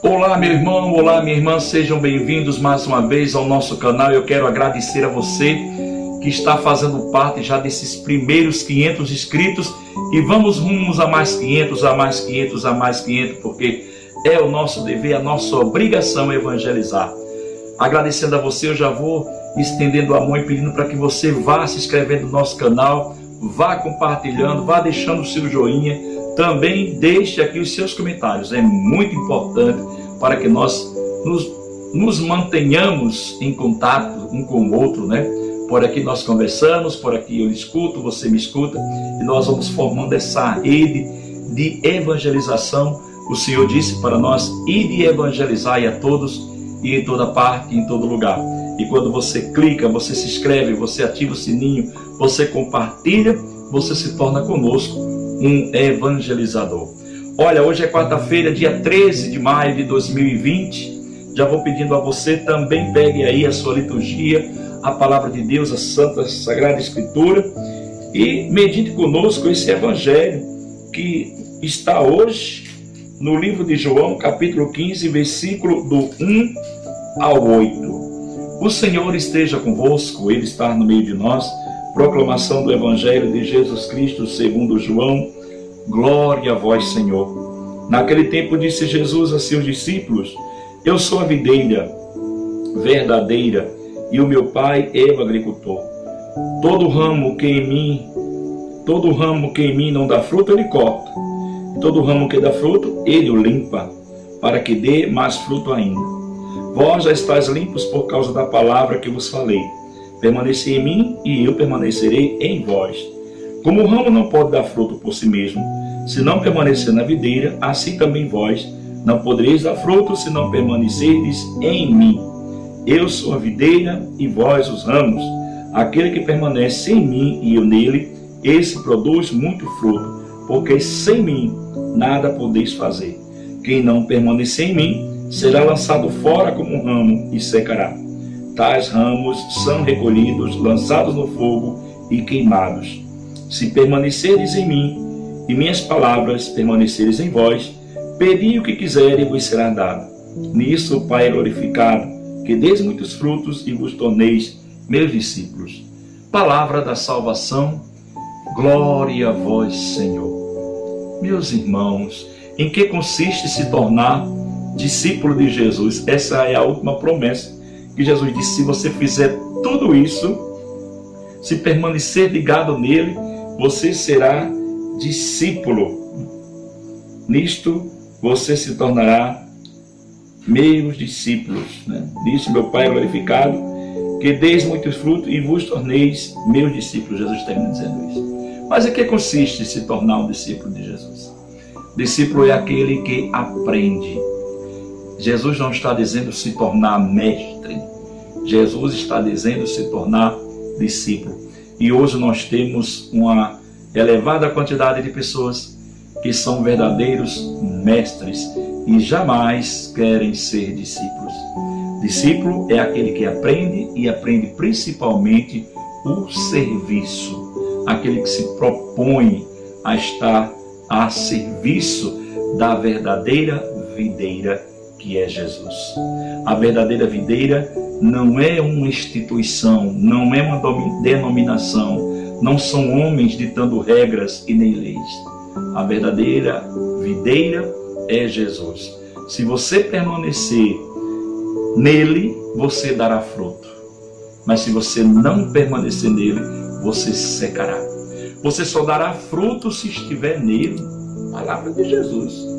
Olá, meu irmão, olá, minha irmã, sejam bem-vindos mais uma vez ao nosso canal. Eu quero agradecer a você que está fazendo parte já desses primeiros 500 inscritos e vamos rumos a mais 500, a mais 500, a mais 500, porque é o nosso dever, a nossa obrigação evangelizar. Agradecendo a você, eu já vou estendendo a mão e pedindo para que você vá se inscrevendo no nosso canal, vá compartilhando, vá deixando o seu joinha, também deixe aqui os seus comentários, é muito importante para que nós nos mantenhamos em contato um com o outro, né? Por aqui nós conversamos, por aqui eu escuto, você me escuta, e nós vamos formando essa rede de evangelização. O Senhor disse para nós, ide evangelizar a todos e em toda parte, em todo lugar. E quando você clica, você se inscreve, você ativa o sininho, você compartilha, você se torna conosco um evangelizador. Olha, hoje é quarta-feira, dia 13 de maio de 2020. Já vou pedindo a você, também pegue aí a sua liturgia, a palavra de Deus, a Santa Sagrada Escritura, e medite conosco esse evangelho que está hoje no livro de João, capítulo 15, versículo do 1 ao 8. O Senhor esteja convosco, Ele está no meio de nós. Proclamação do Evangelho de Jesus Cristo segundo João. Glória a vós, Senhor. Naquele tempo disse Jesus a seus discípulos, eu sou a videira verdadeira e o meu Pai é o agricultor. Todo ramo que em mim não dá fruto, Ele corta. Todo ramo que dá fruto, Ele o limpa, para que dê mais fruto ainda. Vós já estáis limpos por causa da palavra que vos falei. Permanecei em mim e eu permanecerei em vós. Como o ramo não pode dar fruto por si mesmo, se não permanecer na videira, assim também vós não podereis dar fruto se não permanecerdes em mim. Eu sou a videira e vós os ramos. Aquele que permanece em mim e eu nele, esse produz muito fruto, porque sem mim nada podeis fazer. Quem não permanecer em mim será lançado fora como um ramo e secará. Tais ramos são recolhidos, lançados no fogo e queimados. Se permanecerdes em mim e minhas palavras permanecerem em vós, pedi o que quiserem e vos será dado. Nisso o Pai é glorificado, que deis muitos frutos e vos torneis meus discípulos. Palavra da salvação, glória a vós, Senhor. Meus irmãos, em que consiste se tornar discípulo de Jesus? Essa é a última promessa que Jesus disse, se você fizer tudo isso, se permanecer ligado nele, você será discípulo. Nisto você se tornará meus discípulos, né? Nisso meu Pai é glorificado, que deis muitos frutos e vos torneis meus discípulos. Jesus termina dizendo isso. Mas em que consiste se tornar um discípulo de Jesus? Discípulo é aquele que aprende. Jesus não está dizendo se tornar mestre. Jesus está dizendo se tornar discípulo. E hoje nós temos uma elevada quantidade de pessoas que são verdadeiros mestres e jamais querem ser discípulos. Discípulo é aquele que aprende e aprende principalmente o serviço. Aquele que se propõe a estar a serviço da verdadeira videira que é Jesus. A verdadeira videira não é uma instituição, não é uma denominação, não são homens ditando regras e nem leis. A verdadeira videira é Jesus. Se você permanecer nele, você dará fruto. Mas se você não permanecer nele, você secará. Você só dará fruto se estiver nele. Palavra de Jesus.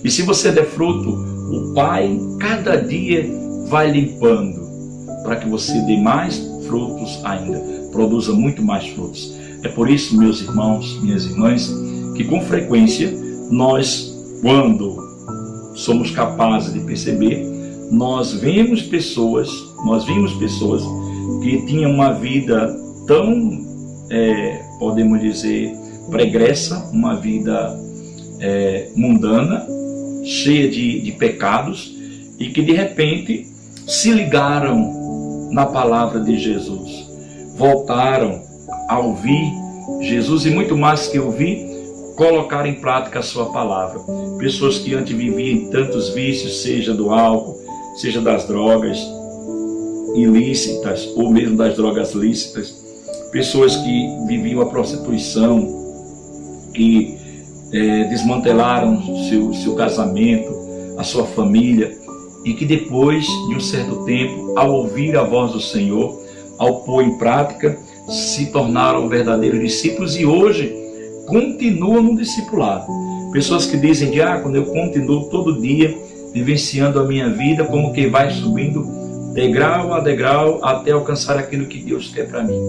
E se você der fruto, o Pai cada dia vai limpando para que você dê mais frutos ainda, produza muito mais frutos. É por isso, meus irmãos, minhas irmãs, que com frequência nós, quando somos capazes de perceber, nós vimos pessoas que tinham uma vida tão, podemos dizer, pregressa, uma vida mundana, cheia de pecados, e que de repente se ligaram na palavra de Jesus, voltaram a ouvir Jesus, e muito mais que ouvir, colocar em prática a sua palavra. Pessoas que antes viviam em tantos vícios, seja do álcool, seja das drogas ilícitas ou mesmo das drogas lícitas, pessoas que viviam a prostituição, que desmantelaram seu casamento, a sua família, e que depois de um certo tempo, ao ouvir a voz do Senhor, ao pôr em prática, se tornaram verdadeiros discípulos e hoje continuam no discipulado. Pessoas que dizem, diácono, eu continuo todo dia vivenciando a minha vida como que vai subindo degrau a degrau até alcançar aquilo que Deus quer para mim.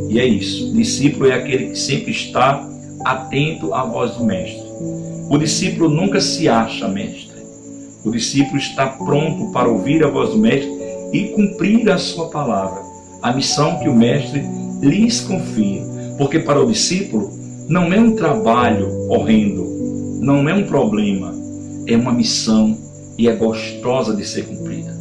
E é isso, discípulo é aquele que sempre está atento à voz do mestre. O discípulo nunca se acha mestre. O discípulo está pronto para ouvir a voz do mestre e cumprir a sua palavra, a missão que o mestre lhes confia. Porque para o discípulo não é um trabalho horrendo, não é um problema, é uma missão e é gostosa de ser cumprida.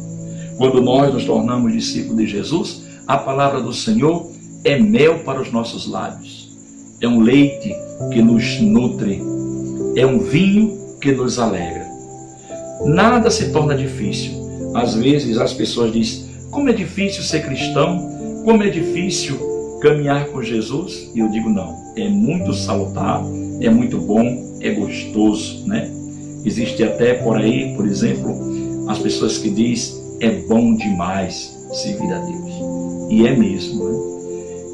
Quando nós nos tornamos discípulos de Jesus, a palavra do Senhor é mel para os nossos lábios, é um leite que nos nutre, é um vinho que nos alegra. Nada se torna difícil. Às vezes as pessoas dizem, como é difícil ser cristão, como é difícil caminhar com Jesus. E eu digo, não, é muito salutar, é muito bom, é gostoso, né? Existe até por aí, por exemplo, as pessoas que dizem, é bom demais servir a Deus. E é mesmo, né?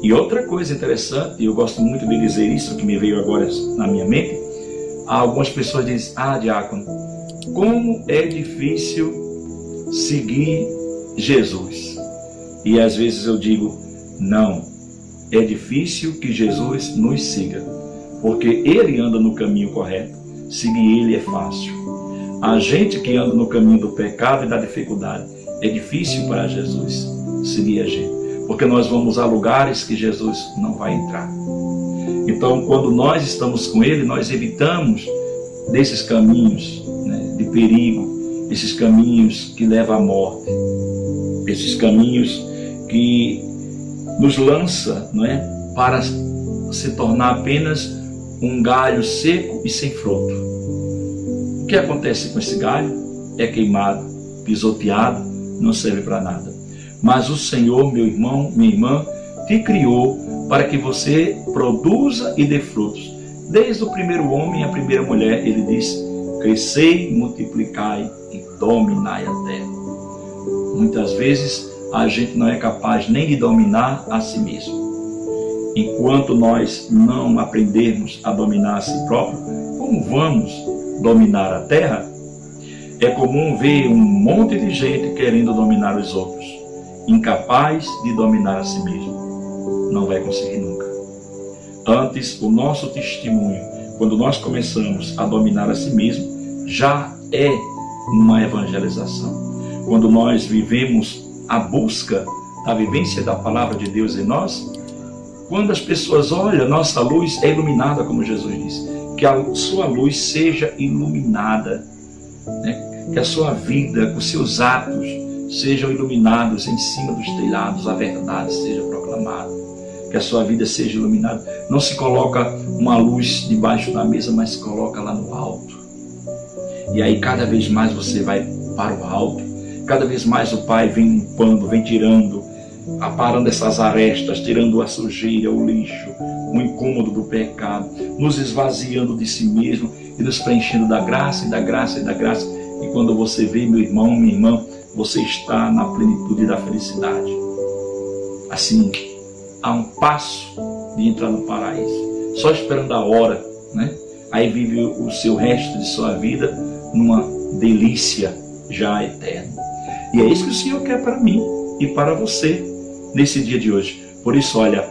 E outra coisa interessante, e eu gosto muito de dizer isso, que me veio agora na minha mente, algumas pessoas dizem, diácono, como é difícil seguir Jesus. E às vezes eu digo, não, é difícil que Jesus nos siga, porque Ele anda no caminho correto, seguir Ele é fácil. A gente que anda no caminho do pecado e da dificuldade, é difícil para Jesus seguir a gente, porque nós vamos a lugares que Jesus não vai entrar. Então, quando nós estamos com Ele, nós evitamos desses caminhos, né, de perigo, esses caminhos que levam à morte, esses caminhos que nos lança, não é, para se tornar apenas um galho seco e sem fruto. O que acontece com esse galho? É queimado, pisoteado, não serve para nada. Mas o Senhor, meu irmão, minha irmã, te criou para que você produza e dê frutos. Desde o primeiro homem e a primeira mulher, ele diz, crescei, multiplicai e dominai a terra. Muitas vezes a gente não é capaz nem de dominar a si mesmo. Enquanto nós não aprendermos a dominar a si próprio, como vamos dominar a terra? É comum ver um monte de gente querendo dominar os outros, incapaz de dominar a si mesmo. Não vai conseguir nunca. Antes, o nosso testemunho, quando nós começamos a dominar a si mesmo, já é uma evangelização. Quando nós vivemos a busca da vivência da palavra de Deus em nós, quando as pessoas olham, nossa luz é iluminada, como Jesus disse, que a sua luz seja iluminada, né? Que a sua vida, os seus atos sejam iluminados em cima dos telhados, a verdade seja proclamada, que a sua vida seja iluminada. Não se coloca uma luz debaixo da mesa, mas se coloca lá no alto. E aí cada vez mais você vai para o alto, cada vez mais o Pai vem limpando, vem tirando, aparando essas arestas, tirando a sujeira, o lixo, o incômodo do pecado, nos esvaziando de si mesmo e nos preenchendo da graça e da graça e da graça. E quando você vê, meu irmão, minha irmã, você está na plenitude da felicidade. Assim, a um passo de entrar no paraíso, só esperando a hora, né? Aí vive o seu resto de sua vida numa delícia já eterna. E é isso que o Senhor quer para mim e para você nesse dia de hoje. Por isso, olha,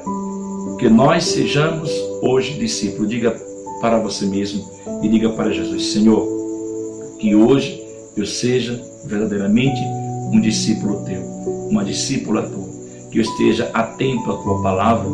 que nós sejamos hoje discípulos. Diga para você mesmo e diga para Jesus, Senhor, que hoje eu seja verdadeiramente um discípulo teu, uma discípula tua, que eu esteja atento à tua palavra,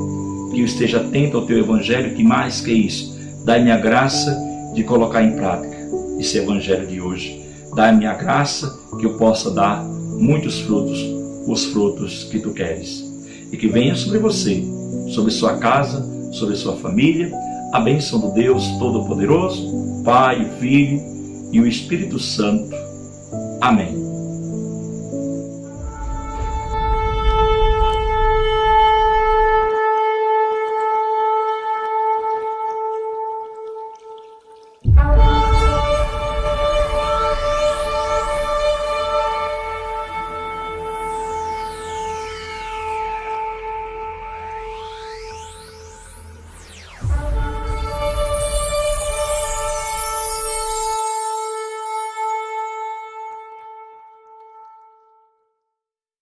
que eu esteja atento ao teu evangelho, que mais que isso, dai-me a graça de colocar em prática esse evangelho de hoje. Dai-me a graça que eu possa dar muitos frutos, os frutos que tu queres. E que venha sobre você, sobre sua casa, sobre sua família, a bênção do Deus Todo-Poderoso, Pai, o Filho e o Espírito Santo. Amém.